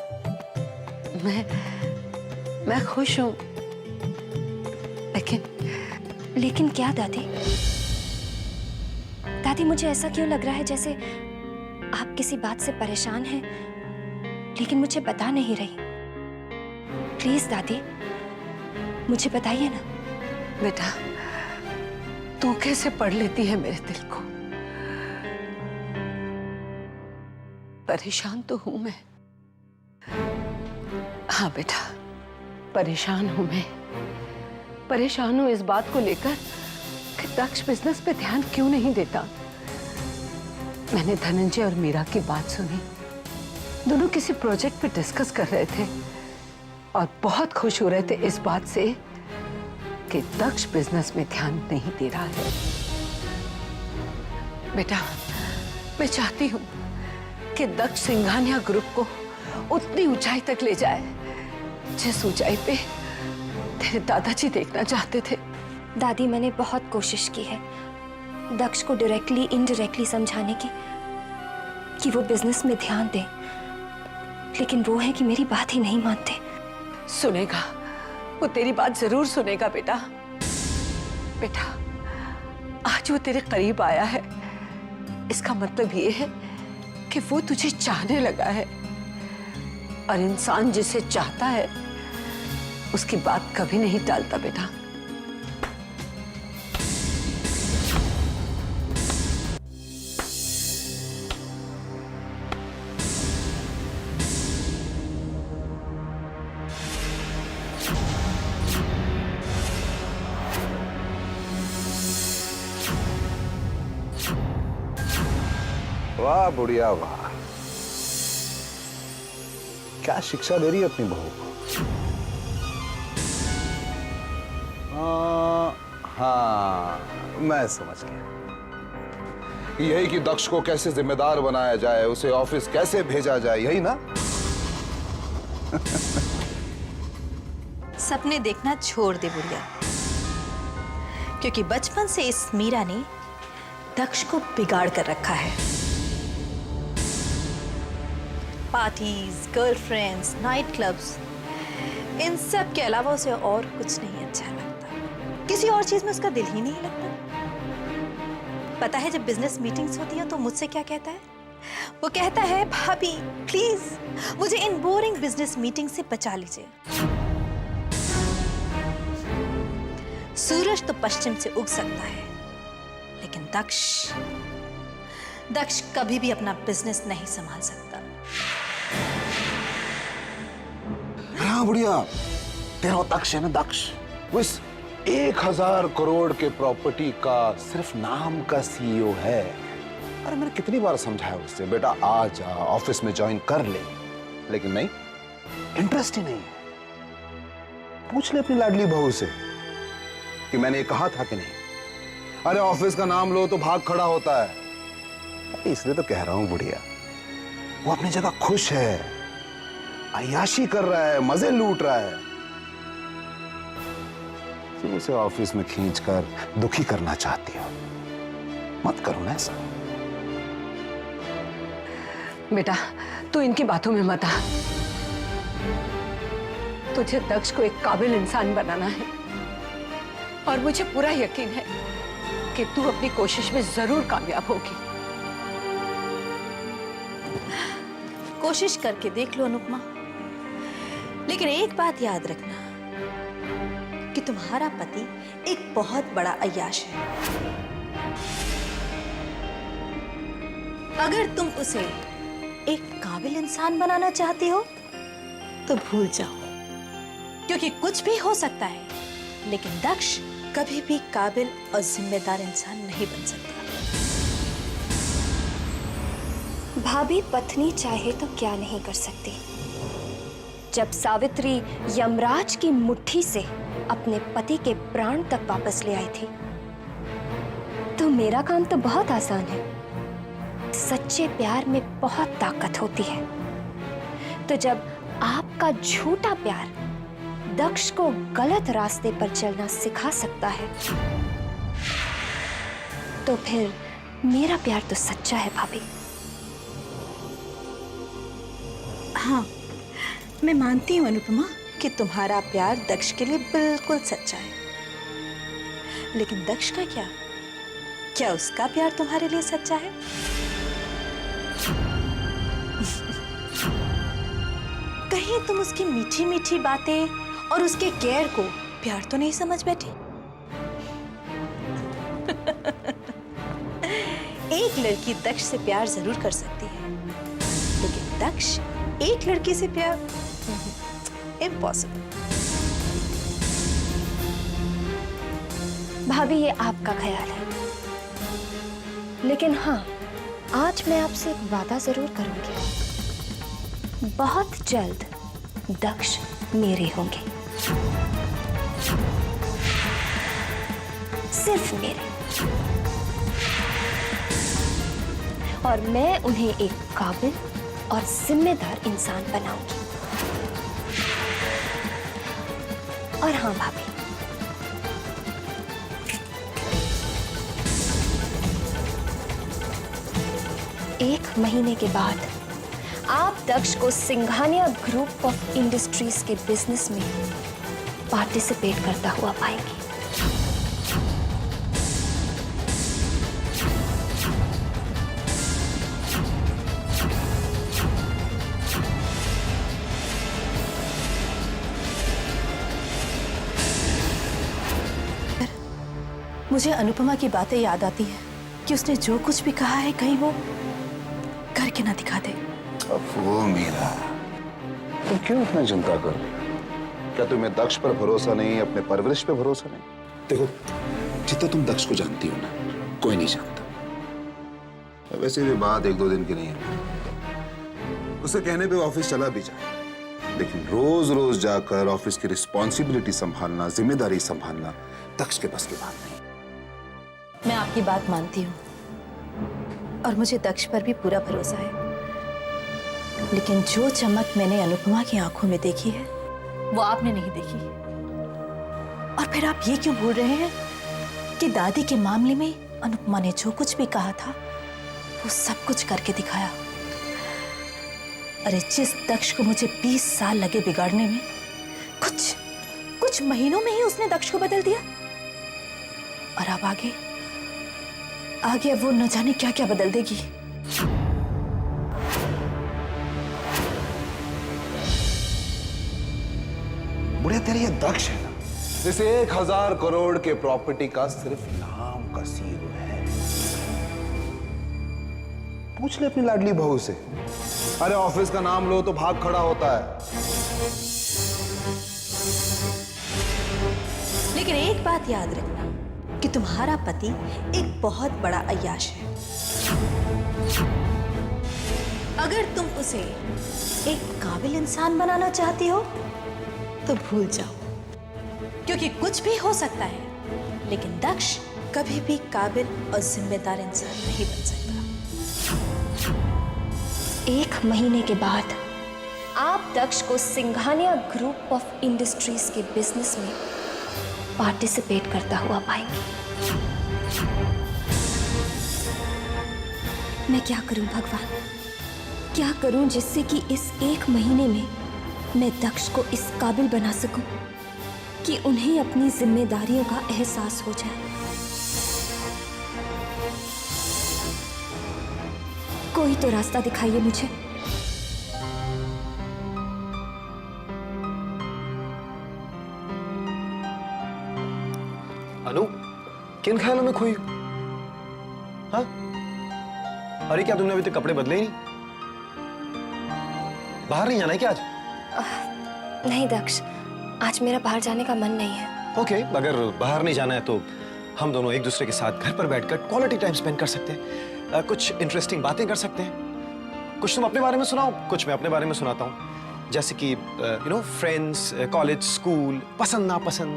मैं खुश हूँ, लेकिन क्या दादी? दादी, मुझे ऐसा क्यों लग रहा है जैसे आप किसी बात से परेशान हैं, लेकिन मुझे बता नहीं रही। प्लीज दादी, मुझे बताइए ना। बेटा, तू कैसे पढ़ लेती है मेरे दिल को। परेशान तो हूं मैं। हाँ बेटा, परेशान हूं मैं। परेशान हूं इस बात को लेकर कि दक्ष बिजनेस पे ध्यान क्यों नहीं देता। मैंने धनंजय और मीरा की बात सुनी। दोनों किसी प्रोजेक्ट पे डिस्कस कर रहे थे और बहुत खुश हो रहे थे इस बात से कि दक्ष बिजनेस में ध्यान नहीं दे रहा है। बेटा, मैं चाहती हूँ कि दक्ष सिंघानिया ग्रुप को उतनी ऊंचाई तक ले जाए जिस ऊंचाई पे तेरे दादाजी देखना चाहते थे। दादी, मैंने बहुत कोशिश की है दक्ष को डायरेक्टली इनडायरेक्टली समझाने की कि वो बिजनेस में ध्यान दे, लेकिन वो है कि मेरी बात ही नहीं मानते। सुनेगा, वो तेरी बात जरूर सुनेगा बेटा। बेटा, आज वो तेरे करीब आया है, इसका मतलब ये है कि वो तुझे चाहने लगा है, और इंसान जिसे चाहता है उसकी बात कभी नहीं टालता बेटा। वाह बुढ़िया वाह, क्या शिक्षा दे रही है अपनी बहू को। हाँ, मैं समझ गया। यही कि दक्ष को कैसे जिम्मेदार बनाया जाए, उसे ऑफिस कैसे भेजा जाए, यही ना। सपने देखना छोड़ दे बुढ़िया, क्योंकि बचपन से इस मीरा ने दक्ष को बिगाड़ कर रखा है। पार्टीज, गर्लफ्रेंड्स, नाइट क्लब्स, इन सब के अलावा उसे और कुछ नहीं अच्छा लगता। किसी और चीज में उसका दिल ही नहीं लगता। पता है, जब बिजनेस मीटिंग्स होती हैं तो मुझसे क्या कहता है? वो कहता है, भाभी प्लीज मुझे इन बोरिंग बिजनेस मीटिंग से बचा लीजिए। सूरज तो पश्चिम से उग सकता है, लेकिन दक्ष कभी भी अपना बिजनेस नहीं संभाल सकता। हाँ बुढ़िया, तेरा दक्ष है ना, दक्ष, वो इस 1000 करोड़ के प्रॉपर्टी का सिर्फ नाम का सीईओ है। अरे मैंने कितनी बार समझाया उससे, बेटा आ जा, ऑफिस में ज्वाइन कर ले, लेकिन नहीं, इंटरेस्ट ही नहीं है। पूछ ले अपनी लाडली बहू से कि मैंने ये कहा था कि नहीं। अरे ऑफिस का नाम लो तो भाग खड़ा होता है। अरे इसलिए तो कह रहा हूं बुढ़िया, वो अपनी जगह खुश है, अय्याशी कर रहा है, मजे लूट रहा है। तुम उसे ऑफिस में खींचकर दुखी करना चाहती हो, मत करो ना ऐसा। बेटा तू इनकी बातों में मत आ। तुझे दक्ष को एक काबिल इंसान बनाना है और मुझे पूरा यकीन है कि तू अपनी कोशिश में जरूर कामयाब होगी। कोशिश करके देख लो अनुपमा, लेकिन एक बात याद रखना कि तुम्हारा पति एक बहुत बड़ा अय्याश है। अगर तुम उसे एक काबिल इंसान बनाना चाहती हो तो भूल जाओ, क्योंकि कुछ भी हो सकता है, लेकिन दक्ष कभी भी काबिल और जिम्मेदार इंसान नहीं बन सकता। भाभी पत्नी चाहे तो क्या नहीं कर सकती। जब सावित्री यमराज की मुट्ठी से अपने पति के प्राण तक वापस ले आई थी, तो मेरा काम तो बहुत आसान है। सच्चे प्यार में बहुत ताकत होती है। तो जब आपका झूठा प्यार दक्ष को गलत रास्ते पर चलना सिखा सकता है, तो फिर मेरा प्यार तो सच्चा है भाभी। हाँ, मैं मानती हूँ अनुपमा कि तुम्हारा प्यार दक्ष के लिए बिल्कुल सच्चा है, लेकिन दक्ष का क्या? क्या उसका प्यार तुम्हारे लिए सच्चा है? कहीं तुम उसकी मीठी मीठी बातें और उसके केयर को प्यार तो नहीं समझ बैठे? एक लड़की दक्ष से प्यार जरूर कर सकती है, लेकिन दक्ष एक लड़की से प्यार इम्पॉसिबल। भाभी ये आपका ख्याल है, लेकिन हाँ, आज मैं आपसे एक वादा जरूर करूंगी। बहुत जल्द दक्ष मेरे होंगे, सिर्फ मेरे, और मैं उन्हें एक काबिल और जिम्मेदार इंसान बनाऊंगी। और हाँ भाभी, एक महीने के बाद आप दक्ष को सिंघानिया ग्रुप ऑफ इंडस्ट्रीज के बिजनेस में पार्टिसिपेट करता हुआ पाएंगे। मुझे अनुपमा की बातें याद आती है कि उसने जो कुछ भी कहा है कहीं वो करके ना दिखा दे। अब वो मीरा, तुम क्यों इतना चिंता कर रही हो? क्या तुम्हें दक्ष पर भरोसा नहीं, अपने परवरिश पे भरोसा नहीं? देखो, जितना तुम दक्ष को जानती हो ना, कोई नहीं जानता। वैसे भी बात 1-2 दिन की नहीं है। उसे कहने पे ऑफिस चला भी जाए, लेकिन रोज रोज जाकर ऑफिस की रिस्पॉन्सिबिलिटी संभालना, जिम्मेदारी संभालना दक्ष के बस की बात नहीं। मैं आपकी बात मानती हूँ और मुझे दक्ष पर भी पूरा भरोसा है, लेकिन जो चमक मैंने अनुपमा की आंखों में देखी है वो आपने नहीं देखी। और फिर आप ये क्यों भूल रहे हैं कि दादी के मामले में अनुपमा ने जो कुछ भी कहा था वो सब कुछ करके दिखाया। अरे जिस दक्ष को मुझे 20 साल लगे बिगाड़ने में, कुछ महीनों में ही उसने दक्ष को बदल दिया। और अब आगे वो न जाने क्या क्या बदल देगी। बुढ़िया, तेरे ये दक्ष है ना, इस 1000 करोड़ के प्रॉपर्टी का सिर्फ नाम का सीईओ है। पूछ ले अपनी लाडली बहू से। अरे ऑफिस का नाम लो तो भाग खड़ा होता है। लेकिन एक बात याद रखना कि तुम्हारा पति एक बहुत बड़ा अय्याश है। अगर तुम उसे एक काबिल इंसान बनाना चाहती हो तो भूल जाओ, क्योंकि कुछ भी हो सकता है, लेकिन दक्ष कभी भी काबिल और जिम्मेदार इंसान नहीं बन सकता। 1 महीने के बाद आप दक्ष को सिंघानिया ग्रुप ऑफ इंडस्ट्रीज के बिजनेस में पार्टिसिपेट करता हुआ पाएंगे। मैं क्या करूं भगवान, क्या करूं जिससे कि इस 1 महीने में मैं दक्ष को इस काबिल बना सकूं कि उन्हें अपनी जिम्मेदारियों का एहसास हो जाए। कोई तो रास्ता दिखाइए मुझे। अनु, किन ख्यालों में खोई? हाँ? अरे क्या तुमने अभी तक कपड़े बदले ही नहीं? बाहर नहीं जाना है क्या आज? नहीं दक्ष, आज मेरा बाहर जाने का मन नहीं है। ओके, अगर बाहर नहीं जाना है तो हम दोनों एक दूसरे के साथ घर पर बैठकर क्वालिटी टाइम स्पेंड कर सकते हैं, कुछ इंटरेस्टिंग बातें कर सकते हैं। कुछ तुम अपने बारे में सुनाओ, कुछ मैं अपने बारे में सुनाता हूँ। जैसे कि फ्रेंड्स, कॉलेज, स्कूल, पसंद नापसंद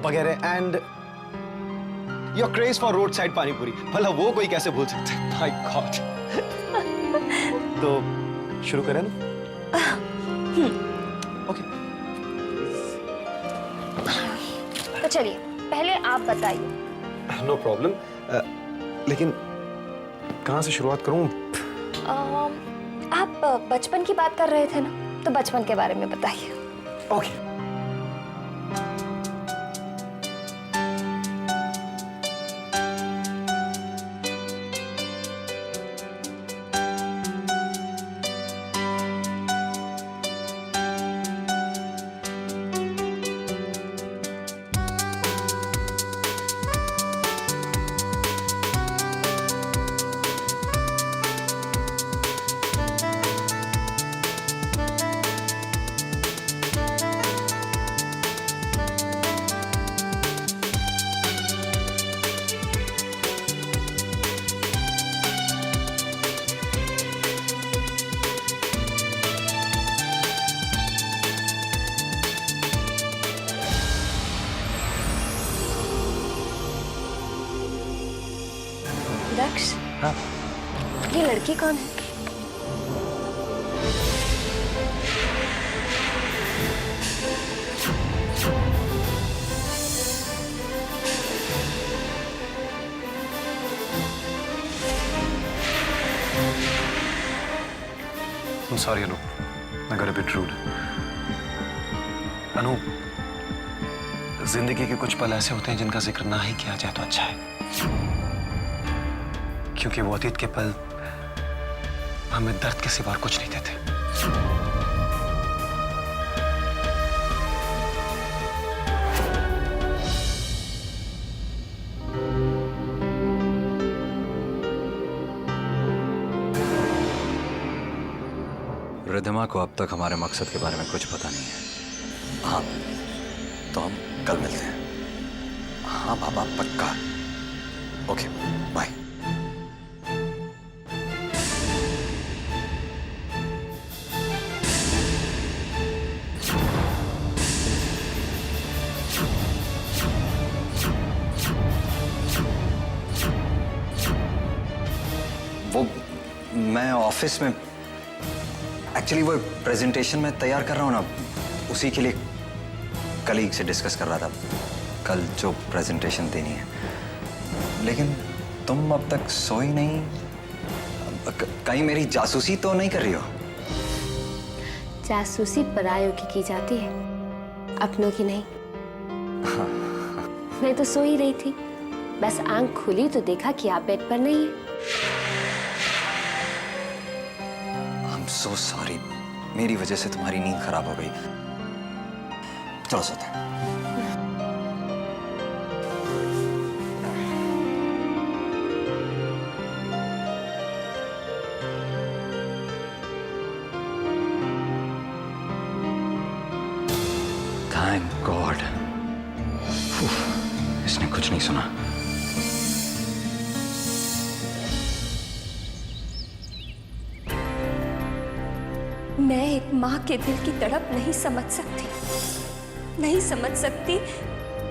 वगैरह, and your craze for road side पानी पूरी। भला वो कोई कैसे भूल सकता है? My God. तो शुरू करें ना? ओके। तो चलिए, पहले आप बताइए। No problem. लेकिन कहाँ से शुरुआत करूं? आप बचपन की बात कर रहे थे ना, तो बचपन के बारे में बताइए। ओके। दक्ष, हाँ? ये लड़की कौन है? I'm sorry, Anu. I got a bit rude. अनु, जिंदगी के कुछ पल ऐसे होते हैं जिनका जिक्र ना ही किया जाए तो अच्छा है, क्योंकि वो अतीत के पल हमें दर्द के सिवा कुछ नहीं देते। रिद्धिमा को अब तक हमारे मकसद के बारे में कुछ पता नहीं है। हाँ, तो हम कल मिलते हैं। हाँ बाबा, पक्का। Okay, bye. वो मैं ऑफिस में एक्चुअली वो प्रेजेंटेशन में तैयार कर रहा हूँ ना, उसी के लिए कलीग से डिस्कस कर रहा था कल जो प्रेजेंटेशन देनी है। लेकिन तुम अब तक सोई नहीं, कहीं मेरी जासूसी तो नहीं कर रही हो? जासूसी परायों की जाती है, अपनों की नहीं। मैं तो सो ही रही थी, बस आंख खुली तो देखा कि आप बेड पर नहीं है। सो सॉरी, मेरी वजह से तुम्हारी नींद खराब हो गई। चलो सोते हैं। थैंक गॉड इसने कुछ नहीं सुना। मैं एक माँ के दिल की तड़प नहीं समझ सकती, नहीं समझ सकती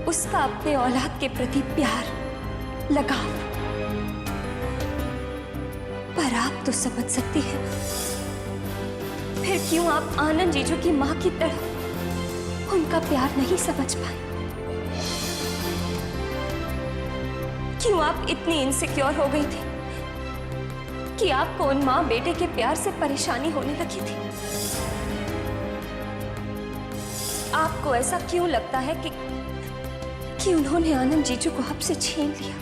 उसका अपने औलाद के प्रति प्यार, लगाव। पर आप तो समझ सकती हैं। फिर क्यों आप आनंद जीजू की माँ की तरह उनका प्यार नहीं समझ पाए? क्यों आप इतनी इनसिक्योर हो गई थी कि आपको उन माँ बेटे के प्यार से परेशानी होने लगी थी? आपको ऐसा क्यों लगता है कि उन्होंने आनंद जीजू को आपसे छीन लिया?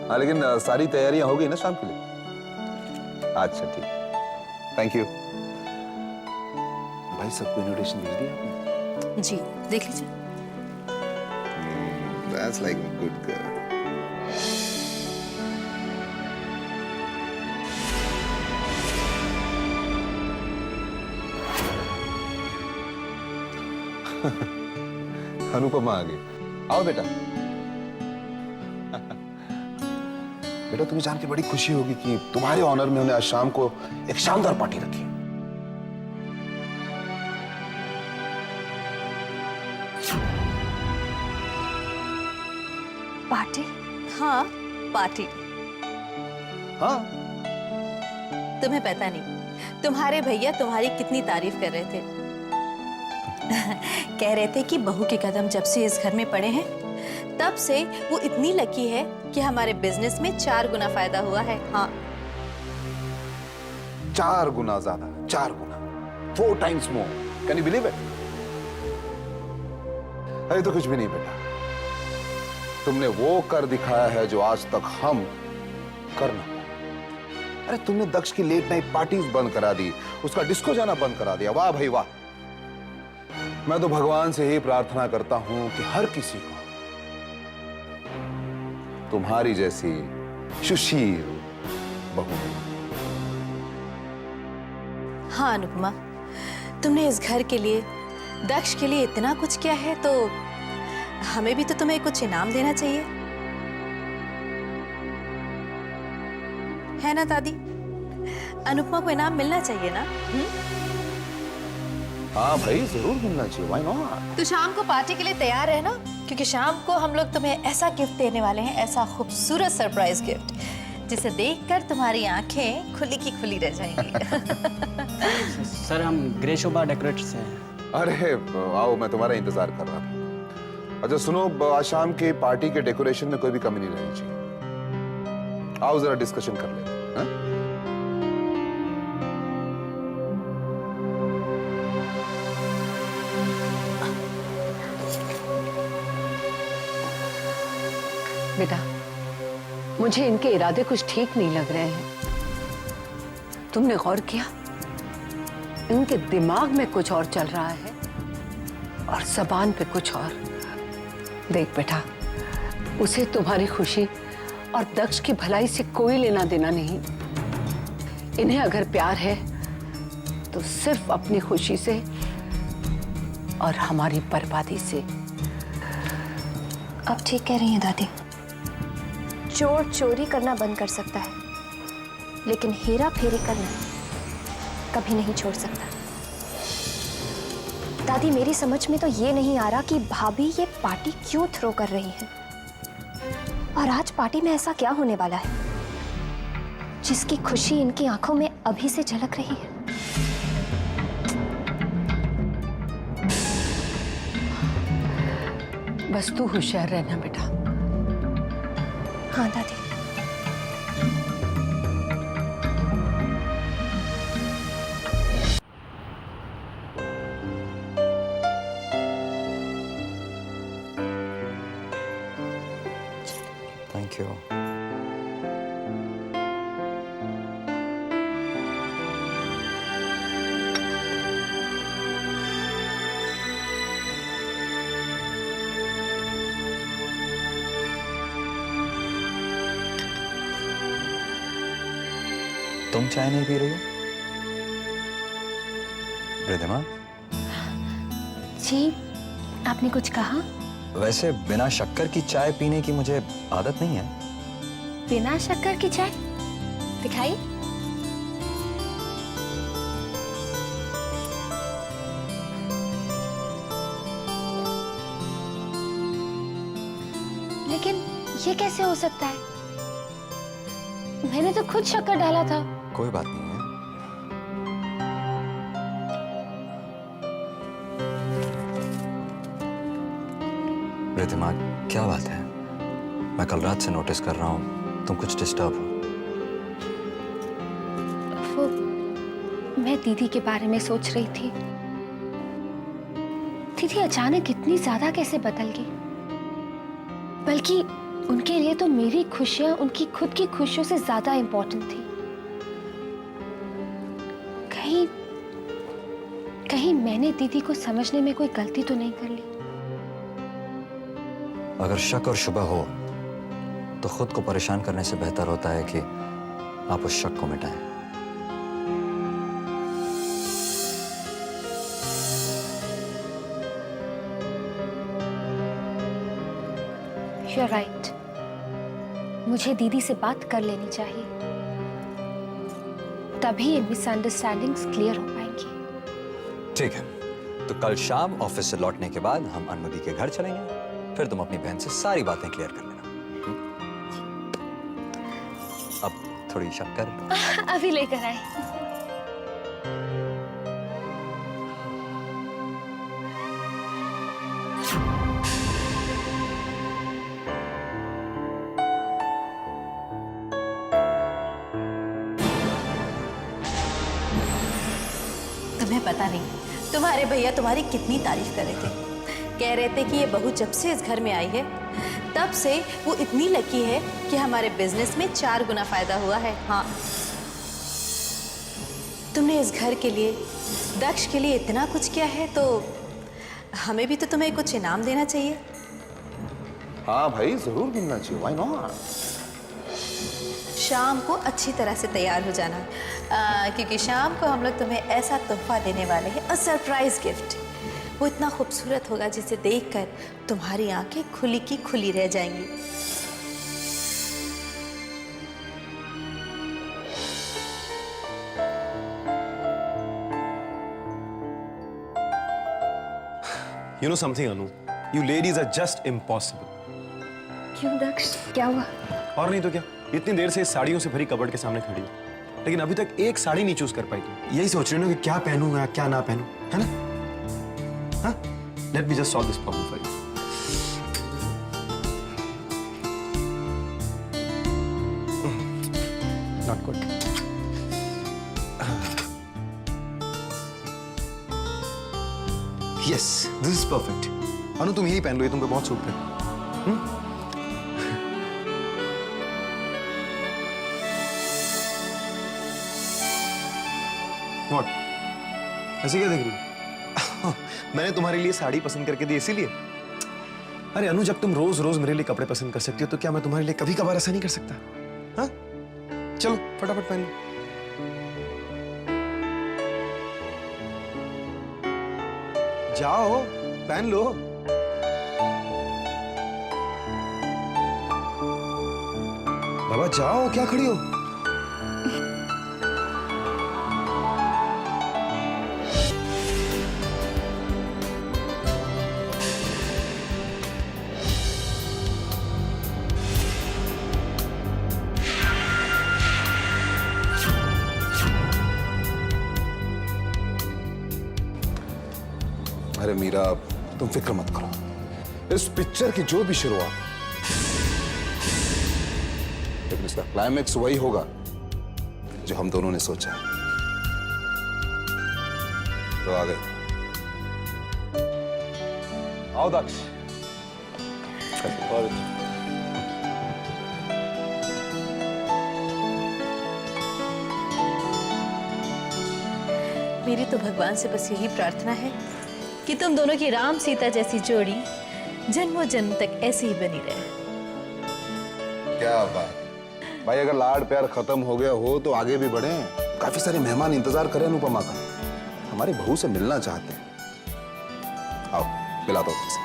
हाँ, लेकिन सारी तैयारियां हो गई ना शाम के लिए? अच्छा ठीक, थैंक यू। भाई सबको इनविटेशन भेज दिया आपने? जी देख लीजिए। That's like a good girl. Anupama आ गई। आओ बेटा। बेटा तुम्हें जान के बड़ी खुशी होगी कि तुम्हारे ऑनर में उन्हें आज शाम को एक शानदार पार्टी रखी है। पार्टी? हाँ पार्टी। हाँ तुम्हें पता नहीं तुम्हारे भैया तुम्हारी कितनी तारीफ कर रहे थे। कह रहे थे कि बहू के कदम जब से इस घर में पड़े हैं तब से वो इतनी लकी है कि हमारे बिजनेस में 4 गुना फायदा हुआ है। हाँ 4 गुना ज्यादा, 4 गुना, 4 times more. Can you believe it? अरे तो कुछ भी नहीं बेटा, तुमने वो कर दिखाया है जो आज तक हम कर ना पाए। अरे तुमने दक्ष की लेट नाइट पार्टीज बंद करा दी, उसका डिस्को जाना बंद करा दिया। वाह भाई वाह। मैं तो भगवान से ही प्रार्थना करता हूं कि हर किसी को तुम्हारी जैसी सुशील बहू। हाँ अनुपमा, तुमने इस घर के लिए, दक्ष के लिए इतना कुछ किया है तो हमें भी तो तुम्हें कुछ इनाम देना चाहिए, है ना दादी? अनुपमा को इनाम मिलना चाहिए ना? हाँ भाई जरूर मिलना चाहिए, व्हाई नॉट? तो शाम को पार्टी के लिए तैयार है ना? क्योंकि शाम को हम लोग तुम्हें ऐसा गिफ्ट देने वाले हैं, ऐसा खूबसूरत सरप्राइज गिफ्ट जिसे देखकर तुम्हारी आंखें खुली की खुली रह जाएंगी। सर हम ग्रे शोभा डेकोरेटर से हैं। अरे आओ, मैं तुम्हारा इंतजार कर रहा था। अच्छा सुनो, आज शाम के पार्टी के डेकोरेशन में कोई भी कमी नहीं रहनी चाहिए। आओ जरा डिस्कशन कर लेते हैं। बेटा मुझे इनके इरादे कुछ ठीक नहीं लग रहे हैं। तुमने गौर किया? इनके दिमाग में कुछ और चल रहा है और जबान पे कुछ और। देख बेटा, उसे तुम्हारी खुशी और दक्ष की भलाई से कोई लेना देना नहीं। इन्हें अगर प्यार है तो सिर्फ अपनी खुशी से और हमारी बर्बादी से। आप ठीक कह रही हैं दादी। चोर चोरी करना बंद कर सकता है, लेकिन हेरा फेरी करना कभी नहीं छोड़ सकता। दादी मेरी समझ में तो ये नहीं आ रहा कि भाभी ये पार्टी क्यों थ्रो कर रही हैं। और आज पार्टी में ऐसा क्या होने वाला है जिसकी खुशी इनकी आंखों में अभी से झलक रही है? बस तू होशियार रहना बेटा। हाँ दादी। Thank you. तुम चाय नहीं पी रही हो रिद्धिमा? जी, आपने कुछ कहा? वैसे बिना शक्कर की चाय पीने की मुझे आदत नहीं है। बिना शक्कर की चाय? दिखाइए। लेकिन ये कैसे हो सकता है? मैंने तो खुद शक्कर डाला था। कोई बात नहीं है। रिद्धिमा, क्या बात है? मैं कल रात से नोटिस कर रहा हूं तुम कुछ डिस्टर्ब हो। वो मैं दीदी के बारे में सोच रही थी। दीदी अचानक इतनी ज्यादा कैसे बदल गई? बल्कि उनके लिए तो मेरी खुशियां उनकी खुद की खुशियों से ज्यादा इंपॉर्टेंट थी। कहीं मैंने दीदी को समझने में कोई गलती तो नहीं कर ली? अगर शक और शुबह हो तो खुद को परेशान करने से बेहतर होता है कि आप उस शक को मिटाएं। You're right. मुझे दीदी से बात कर लेनी चाहिए, तभी ये मिसअंडरस्टैंडिंग्स क्लियर हो पाएंगी। ठीक है, तो कल शाम ऑफिस से लौटने के बाद हम अनुदी के घर चलेंगे, फिर तुम अपनी बहन से सारी बातें क्लियर कर लेना। अब थोड़ी शक्कर अभी लेकर आए। तुम्हें पता नहीं तुम्हारे भैया तुम्हारी कितनी तारीफ कर रहे थे। कह रहे थे कि ये बहू जब से इस घर में आई है तब से वो इतनी लकी है कि हमारे बिजनेस में 4 गुना फायदा हुआ है। हाँ, तुमने इस घर के लिए, दक्ष के लिए इतना कुछ किया है तो हमें भी तो तुम्हें कुछ इनाम देना चाहिए। हाँ भाई, जरूर मिलना चाहिए। Why not? शाम को अच्छी तरह से तैयार हो जाना, क्योंकि शाम को हम लोग तुम्हें ऐसा तोहफा देने वाले हैं, अ सरप्राइज गिफ्ट। वो इतना खूबसूरत होगा जिसे देखकर तुम्हारी आंखें खुली की खुली रह जाएंगी। You know something, Anu? You ladies are just impossible. क्यों दक्ष, क्या हुआ? और नहीं तो क्या, इतनी देर से इस साड़ियों से भरी कबर्ड के सामने खड़ी हो, लेकिन अभी तक एक साड़ी नहीं चूज कर पाई तुम। यही सोच रही हो ना कि क्या पहनूं या क्या ना पहनूं, है ना? हाँ? Let me just solve this problem for you. Not good. Yes, this is perfect. अनु, तुम यही पहन लो, ये तुम पे बहुत सूट है। What? ऐसे क्या देख रही हो? मैंने तुम्हारे लिए साड़ी पसंद करके दी इसीलिए? अरे अनु, जब तुम रोज रोज मेरे लिए कपड़े पसंद कर सकती हो तो क्या मैं तुम्हारे लिए कभी कभार ऐसा नहीं कर सकता? हाँ? चलो फटाफट पहन लो। जाओ पहन लो। बाबा जाओ, क्या खड़ी हो? अरे मीरा, तुम फिक्र मत करो। इस पिक्चर की जो भी शुरुआत इसका क्लाइमेक्स वही होगा जो हम दोनों ने सोचा है। तो आ गए। आओ दक्ष। मेरी तो भगवान से बस यही प्रार्थना है कि तुम दोनों की राम सीता जैसी जोड़ी जन्मों जन्म तक ऐसी ही बनी रहे। क्या बात भाई, अगर लाड प्यार खत्म हो गया हो तो आगे भी बढ़े। काफी सारे मेहमान इंतजार कर रहे हैं अनुपमा का, हमारी बहू से मिलना चाहते हैं। आओ मिला दो तुमसे।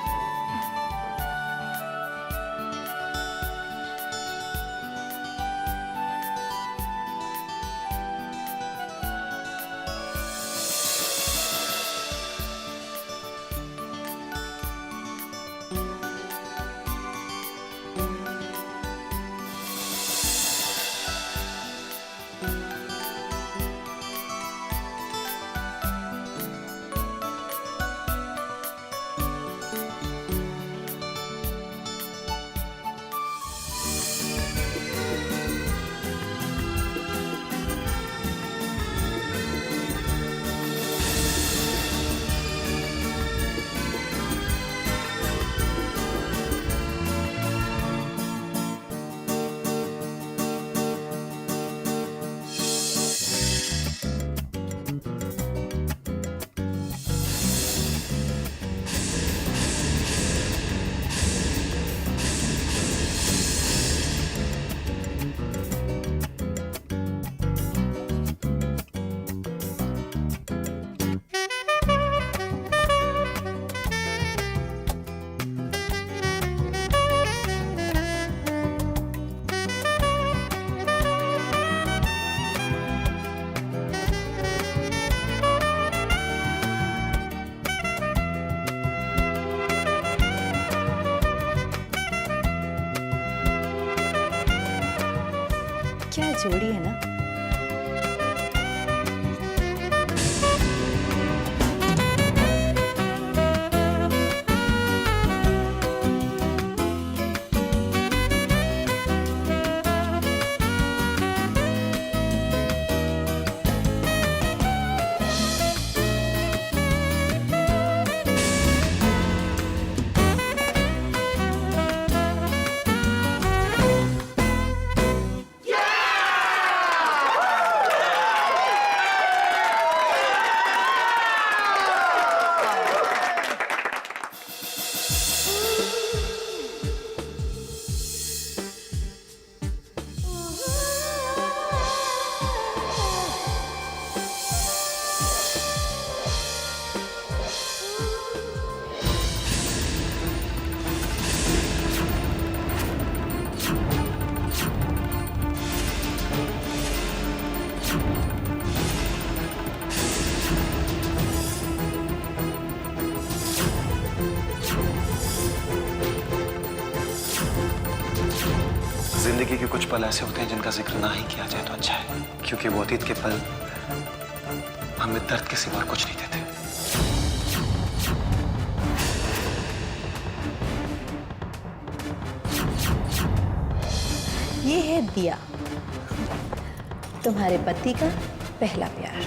क्या जोड़ी है ना। जिंदगी के कुछ पल ऐसे होते हैं जिनका जिक्र ना ही किया जाए तो अच्छा है, क्योंकि वो अतीत के पल हमें दर्द के सिवा और कुछ नहीं देते। ये है दिया, तुम्हारे पति का पहला प्यार।